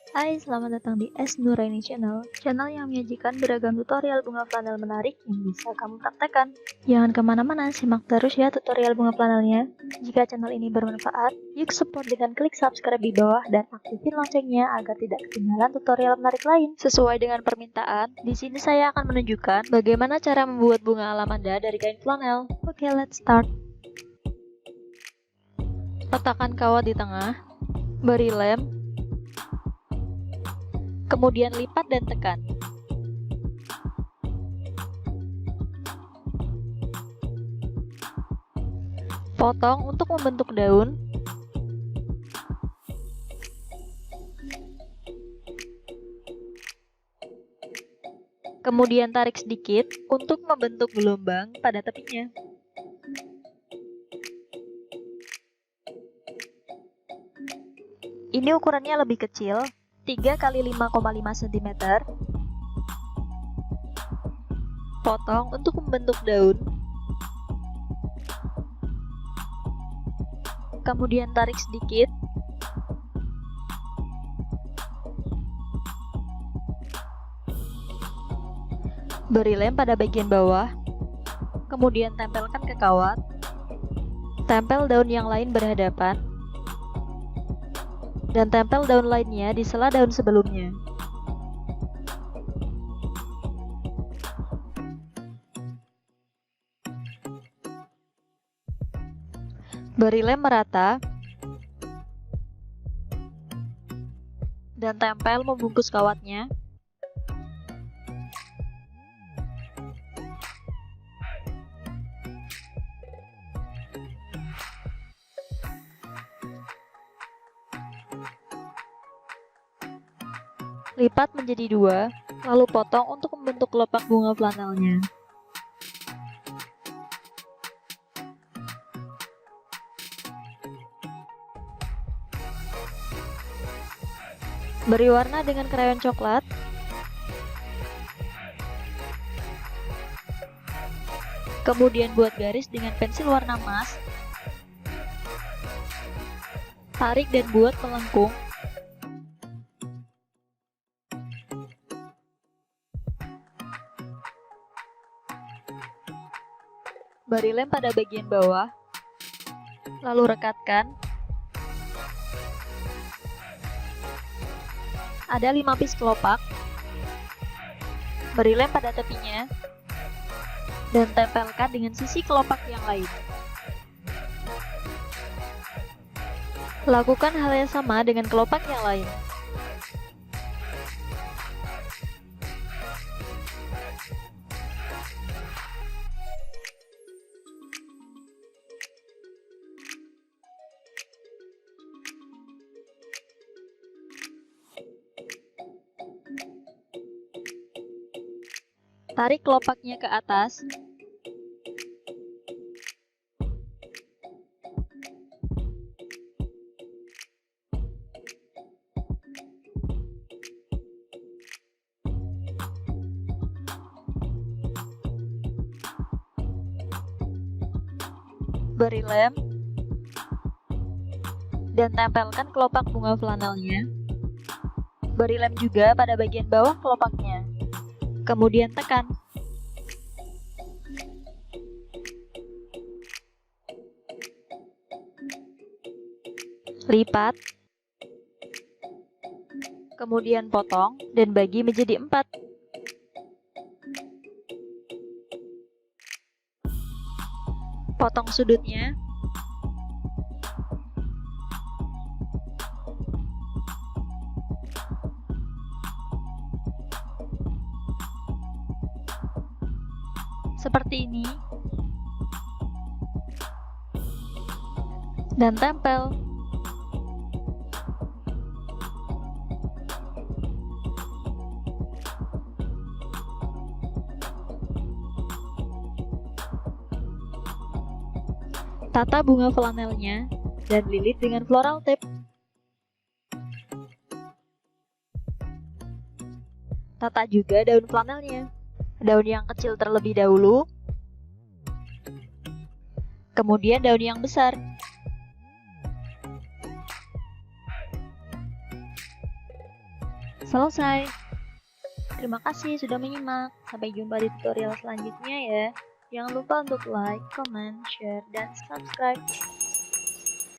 Hai, selamat datang di S Nuraini Channel, channel yang menyajikan beragam tutorial bunga flanel menarik yang bisa kamu praktekkan. Jangan kemana-mana, simak terus ya tutorial bunga flanelnya. Jika channel ini bermanfaat, yuk support dengan klik subscribe di bawah dan aktifin loncengnya agar tidak ketinggalan tutorial menarik lain. Sesuai dengan permintaan, di sini saya akan menunjukkan bagaimana cara membuat bunga alamanda dari kain flanel. Oke, let's start. Letakkan kawat di tengah, beri lem, kemudian lipat dan tekan. Potong untuk membentuk daun. Kemudian tarik sedikit untuk membentuk gelombang pada tepinya. Ini ukurannya lebih kecil, 3 x 5,5 cm. Potong untuk membentuk daun. Kemudian tarik sedikit. Beri lem pada bagian bawah. Kemudian tempelkan ke kawat. Tempel daun yang lain berhadapan. Dan tempel daun lainnya di sela daun sebelumnya. Beri lem merata. Dan tempel membungkus kawatnya. Lipat menjadi 2, lalu potong untuk membentuk kelopak bunga flanelnya. Beri warna dengan krayon coklat. Kemudian buat garis dengan pensil warna emas. Tarik dan buat melengkung. Beri lem pada bagian bawah, lalu rekatkan. Ada 5 piece kelopak. Beri lem pada tepinya, dan tempelkan dengan sisi kelopak yang lain. Lakukan hal yang sama dengan kelopak yang lain. Tarik kelopaknya ke atas. Beri lem. Dan tempelkan kelopak bunga flanelnya. Beri lem juga pada bagian bawah kelopaknya. Kemudian tekan. Lipat. Kemudian potong dan bagi menjadi 4. Potong sudutnya. Seperti ini. Dan tempel. Tata bunga flanelnya dan lilit dengan floral tape. Tata juga daun flanelnya. Daun yang kecil terlebih dahulu, kemudian daun yang besar. selesai. Terima kasih sudah menyimak. Sampai jumpa di tutorial selanjutnya ya. Jangan lupa untuk like, comment, share, dan subscribe.